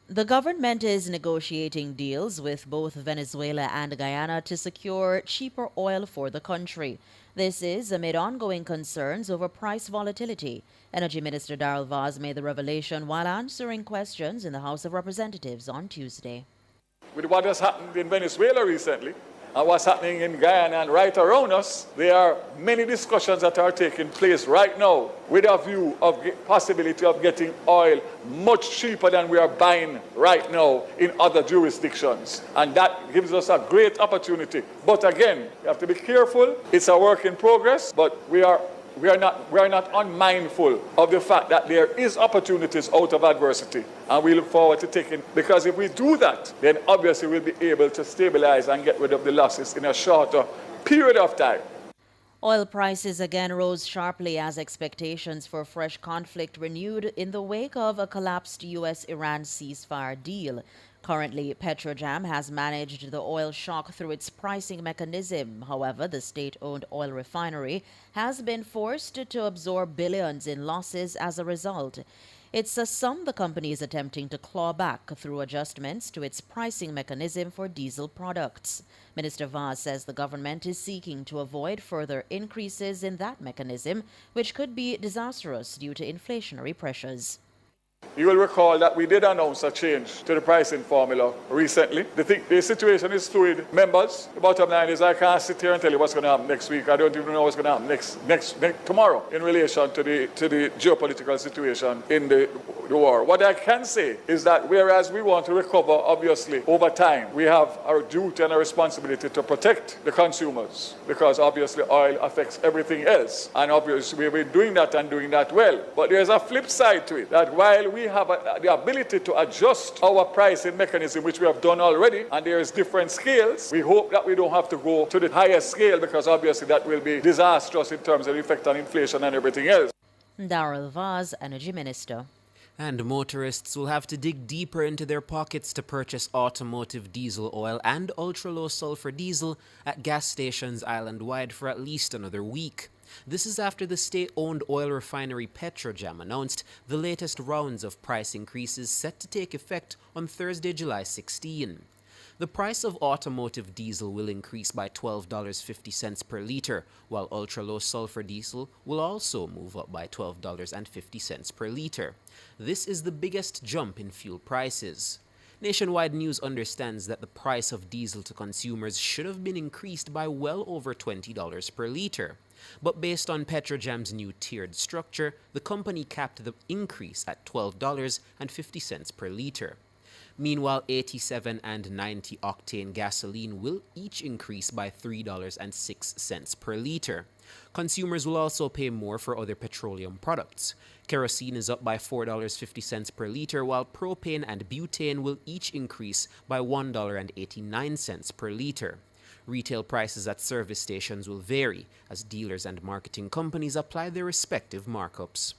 The government is negotiating deals with both Venezuela and Guyana to secure cheaper oil for the country. This is amid ongoing concerns over price volatility. Energy Minister Darrell Vaz made the revelation while answering questions in the House of Representatives on Tuesday. With what has happened in Venezuela recently and what's happening in Guyana and right around us, there are many discussions that are taking place right now with a view of the possibility of getting oil much cheaper than we are buying right now in other jurisdictions. And that gives us a great opportunity. But again, you have to be careful. It's a work in progress, but we are not unmindful of the fact that there is opportunities out of adversity, and we look forward to taking, because if we do that, then obviously we'll be able to stabilize and get rid of the losses in a shorter period of time. Oil prices again rose sharply as expectations for fresh conflict renewed in the wake of a collapsed U.S.-Iran ceasefire deal. Currently, Petrojam has managed the oil shock through its pricing mechanism. However, the state-owned oil refinery has been forced to absorb billions in losses as a result. It's a sum the company is attempting to claw back through adjustments to its pricing mechanism for diesel products. Minister Vaz says the government is seeking to avoid further increases in that mechanism, which could be disastrous due to inflationary pressures. You will recall that we did announce a change to the pricing formula recently. The situation is fluid. Members, the bottom line is I can't sit here and tell you what's going to happen next week. I don't even know what's going to happen tomorrow in relation to the geopolitical situation in the war. What I can say is that whereas we want to recover, obviously, over time, we have our duty and a responsibility to protect the consumers, because obviously oil affects everything else. And obviously we've been doing that and doing that well. But there's a flip side to it, that while we have the ability to adjust our pricing mechanism, which we have done already, and there is different scales, we hope that we don't have to go to the highest scale, because obviously that will be disastrous in terms of the effect on inflation and everything else. Darrell Vaz, Energy Minister. And motorists will have to dig deeper into their pockets to purchase automotive diesel oil and ultra-low sulfur diesel at gas stations island-wide for at least another week. This is after the state-owned oil refinery Petrojam announced the latest rounds of price increases set to take effect on Thursday, July 16. The price of automotive diesel will increase by $12.50 per liter, while ultra-low sulfur diesel will also move up by $12.50 per liter. This is the biggest jump in fuel prices. Nationwide News understands that the price of diesel to consumers should have been increased by well over $20 per liter. But based on Petrojam's new tiered structure, the company capped the increase at $12.50 per liter. Meanwhile, 87 and 90 octane gasoline will each increase by $3.06 per liter. Consumers will also pay more for other petroleum products. Kerosene is up by $4.50 per liter, while propane and butane will each increase by $1.89 per liter. Retail prices at service stations will vary as dealers and marketing companies apply their respective markups.